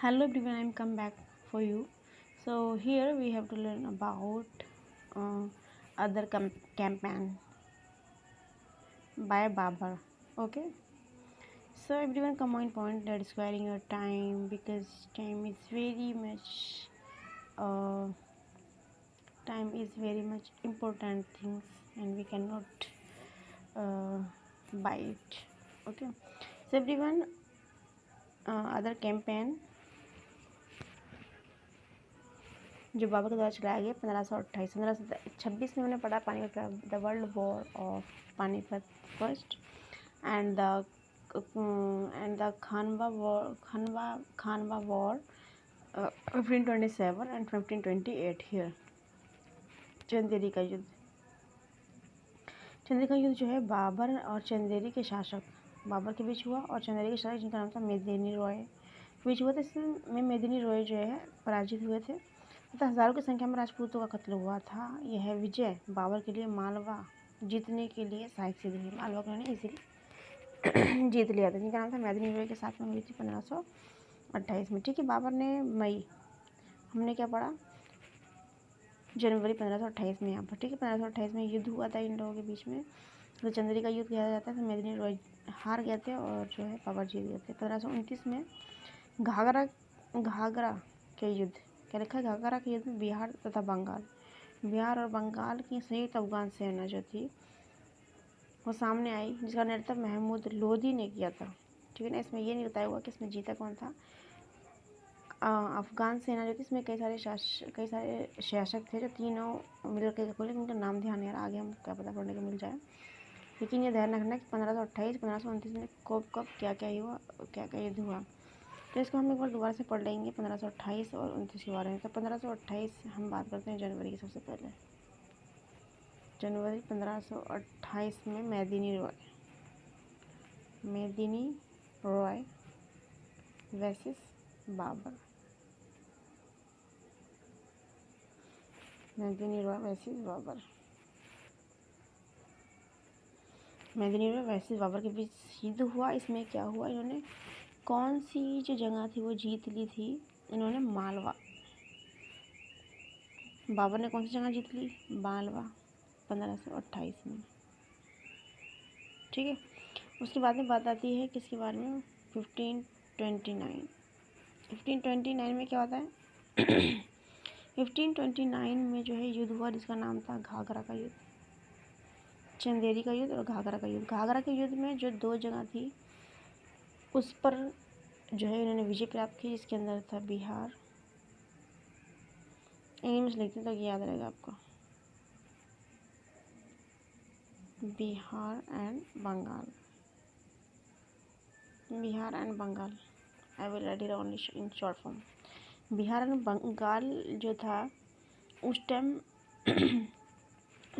Hello everyone, I'm come back for you. So here we have to learn about uh, other campaign by Babar. Okay. So everyone come on point that squaring your time because uh, time is very much important things and we cannot uh, buy it. Okay. So everyone other campaign जो बाबर के द्वारा चलाया गया 1528 1526 में हमने पढ़ा Panipat the world war of Panipat first and the Khanwa war 1527 and 1528 here Chanderi का युद्ध। चंदेरी का युद्ध जो है बाबर और चंदेरी के शासक बाबर के बीच हुआ और चंदेरी के शासक जिनका नाम था मेदिनी रॉय के बीच हुआ था। इसमें मेदिनी रॉय जो है पराजित हुए थे तथा हजारों की संख्या में राजपूतों का कत्ल हुआ था। यह विजय बाबर के लिए मालवा जीतने के लिए सहायक सिद्ध हुई। मालवा को उन्होंने इजीली जीत लिया था जिनका नाम था मेदिनी रॉय के साथ में हुई थी 1528 में। ठीक है, बाबर ने मई हमने क्या पढ़ा जनवरी 1528 में यहाँ पर। ठीक है, 1528 में युद्ध हुआ था इन लोगों के बीच में। तो चंदेरी का युद्ध किया जाता है। तो मेदिनी रॉय हार गए थे और जो है बाबर जीत गए थे। 1529 में घाघरा के युद्ध क्या लिखा है? घाघरा के युद्ध में बिहार और बंगाल की संयुक्त अफगान सेना जो थी वो सामने आई जिसका नेतृत्व महमूद लोदी ने किया था। ठीक है ना, इसमें ये नहीं बताया हुआ कि इसमें जीता कौन था। अफगान सेना जो थी इसमें कई सारे शासक थे जो तीनों मिलकर के खोले, उनका नाम ध्यान नहीं आ रहा, आगे हम क्या पता पढ़ने को मिल जाए। लेकिन ये ध्यान रखना कि 1528 1529 में कब क्या क्या युद्ध हुआ। तो इसको हम एक बार दोबारा से पढ़ लेंगे 1528 और 29 के बारे में। तो 1528 हम बात करते हैं जनवरी की। सबसे पहले जनवरी 1528 में मेदिनी रॉय वर्सेस बाबर। मेदिनी रॉय वर्सेस बाबर के बीच युद्ध हुआ। इसमें क्या हुआ, इन्होंने कौन सी जो जगह थी वो जीत ली थी? इन्होंने मालवा। बाबर ने कौन सी जगह जीत ली? मालवा 1528 में। ठीक है, उसके बाद में बात आती है किसके बारे में? 1529 में क्या होता है? 1529 में जो है युद्ध हुआ जिसका नाम था घाघरा का युद्ध, चंदेरी का युद्ध और घाघरा का युद्ध। घाघरा के युद्ध में जो दो जगह थी उस पर जो है इन्होंने विजय प्राप्त की जिसके अंदर था बिहार, इंग्लिश लिखते तो याद रहेगा आपको, Bihar and Bengal. I will write it only in short form. Bihar and Bengal जो था उस टाइम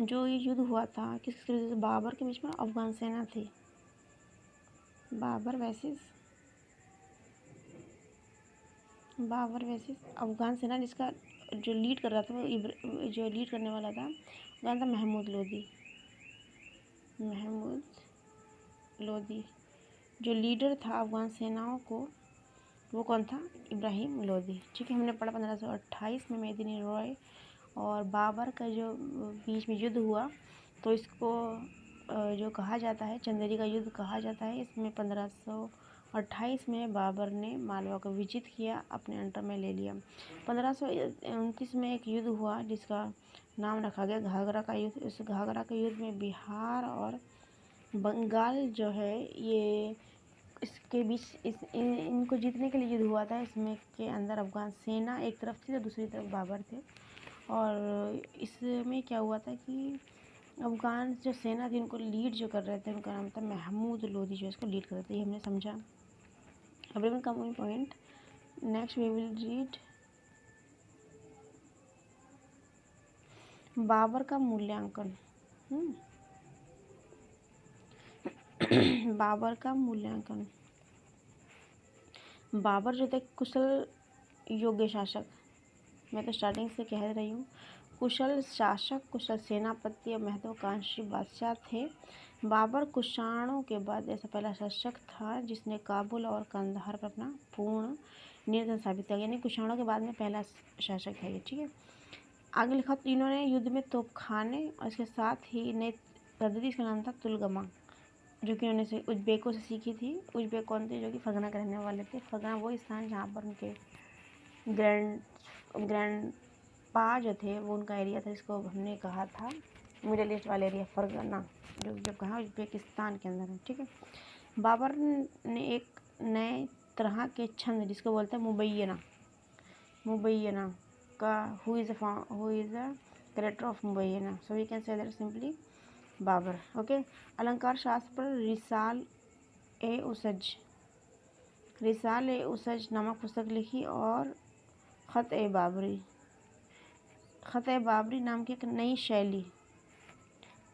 जो ये युद्ध हुआ था किसके बीच? बाबर के बीच में अफगान सेना थी। बाबर वैसेस अफगान सेना, जिसका जो लीड कर रहा था जो लीड करने वाला था वो था महमूद लोदी। जो लीडर था अफगान सेनाओं को वो कौन था? इब्राहिम लोदी। ठीक है, हमने पढ़ा 1528 में मेदिनी रॉय और बाबर का जो बीच में युद्ध हुआ तो इसको जो कहा जाता है चंदेरी का युद्ध कहा जाता है। इसमें 1528 में बाबर ने मालवा को विजित किया, अपने अंडर में ले लिया। 1529 में एक युद्ध हुआ जिसका नाम रखा गया घाघरा का युद्ध। इस घाघरा के युद्ध में बिहार और बंगाल जो है ये इसके बीच इनको जीतने के लिए युद्ध हुआ था। इसमें के अंदर अफगान सेना एक तरफ थी तो दूसरी तरफ बाबर थे। और इसमें क्या हुआ था कि अफगान जो सेना थी उनको लीड जो कर रहे थे उनका नाम था महमूद लोदी, जो इसको लीड कर रहे थे। ये हमने समझा। अब one come point next we will read Babur का मूल्यांकन। बाबर जो थे कुशल योग्य शासक, मैं तो स्टार्टिंग से कह रही हूँ, कुशल शासक, कुशल सेनापति और महत्वाकांक्षी बादशाह थे। बाबर कुषाणों के बाद ऐसा पहला शासक था जिसने काबुल और कंधार पर अपना पूर्ण निरंतर साबित किया, यानी कुषाणों के बाद में पहला शासक है ये। ठीक है, आगे लिखा, तो इन्होंने युद्ध में तोपखाने और इसके साथ ही नई पद्धति, इसका नाम था तुलगमा, जो कि उन्होंने से उज्बेकों से सीखी थी। उज्बेक कौन थे? जो कि फगना के रहने वाले थे। फगना वो स्थान जहाँ पर उनके ग्रैंड पा जो थे, वो उनका एरिया था, जिसको हमने कहा था मिडिल ईस्ट वाला एरिया, फरगना, जो जब कहा उज्बेकिस्तान के अंदर है। ठीक है, बाबर ने एक नए तरह के छंद, जिसको बोलते हैं मुबैयना का, who is a character of मुबैयना, so we can say that simply Babar. Okay, अलंकार शास्त्र पर रिसाल ए उसज नामक पुस्तक लिखी और ख़त ए बाबरी नाम की एक नई शैली,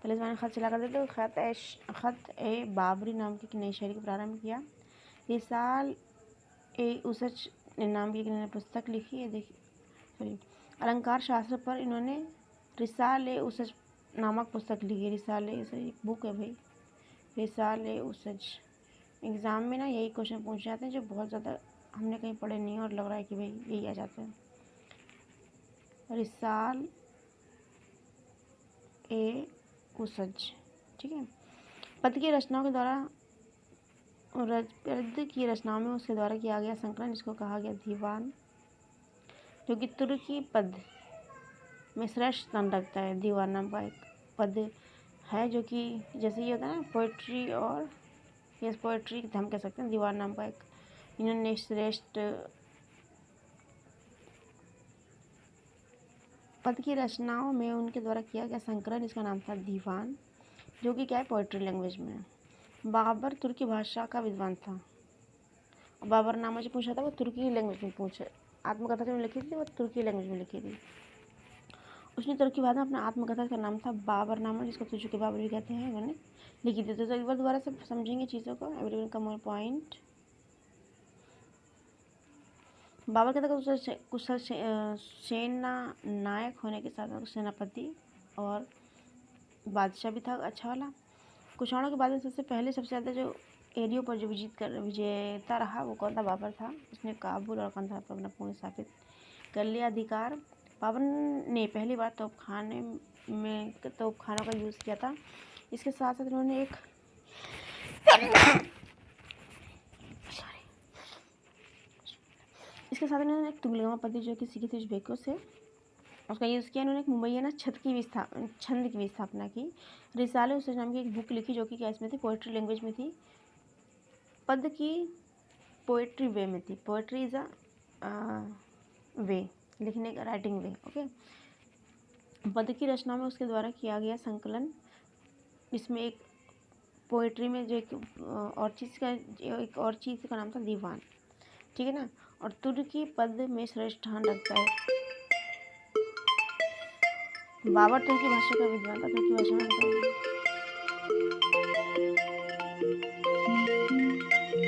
पहले ज़माने में खत चला करते थे, तो ख़त ए बाबरी नाम की एक नई शैली का प्रारंभ किया। रिसाल ए उसज नाम की एक नई पुस्तक लिखी है, देखिए अलंकार शास्त्र पर इन्होंने रिसाल ए उसज नामक पुस्तक लिखी। रिसाल ए उसज एक बुक है भाई, रिसाल ए उसज। एग्ज़ाम में ना यही क्वेश्चन पूछ जाते हैं, जो बहुत ज़्यादा हमने कहीं पढ़े नहीं और लग रहा है कि भाई यही आ जाते हैं। रिसाल ए उसज। ठीक है, पद की रचनाओं में उसके द्वारा किया गया संकलन, जिसको कहा गया दीवान, जो कि तुर्की पद में श्रेष्ठ स्थान रखता है। दीवान नाम का एक पद है, जो कि जैसे ये होता है ना पोइट्री, और यस पोइट्री हम कह सकते हैं, दीवान नाम का एक इन्होंने श्रेष्ठ पद की रचनाओं में उनके द्वारा किया गया संकलन, इसका नाम था दीवान, जो कि क्या है पोइट्री लैंग्वेज में। बाबर तुर्की भाषा का विद्वान था। बाबर नामा जो पूछा था वो तुर्की लैंग्वेज में पूछा, आत्मकथा जो लिखी थी वो तुर्की लैंग्वेज में लिखी थी। उसने तुर्की भाषा में अपना आत्मकथा का नाम था बाबरनामा, जिसको तुर्की के बाबर भी कहते हैं, मैंने लिखी थी। तो एक बार दोबारा से समझेंगे चीज़ों को, एवरीवन का मोर पॉइंट। बाबर के तक कुशल सेना नायक होने के साथ सेनापति और बादशाह भी था अच्छा वाला। कुषाणों के बाद में सबसे ज़्यादा जो एरियो पर जो विजेता रहा वो कौन था? बाबर था। उसने काबुल और कंधार पर अपना पूर्ण स्थापित कर लिया अधिकार। बाबर ने पहली बार तोपखानों का यूज़ किया था। इसके साथ साथ उन्होंने एक तुगलमा पद्धति जो कि सीखी थी उज्बेकों से, उसका यूज़ किया। उन्होंने एक मुबैयना छंद की स्थापना की। रिसाले उस नाम की एक बुक लिखी, जो कि क्या इसमें थी? पोइट्री लैंग्वेज में थी। पद की पोइट्री वे में थी। पोइट्री इज़ अ वे, लिखने का राइटिंग वे। ओके, पद की रचना में उसके द्वारा किया गया संकलन, इसमें एक पोइट्री में जो एक और चीज़ का नाम था दीवान। ठीक है ना, और तुर्की पद में श्रेष्ठ स्थान रखता है। बाबर तुर्की भाषा का विद्वान था। तुर्की भाषा में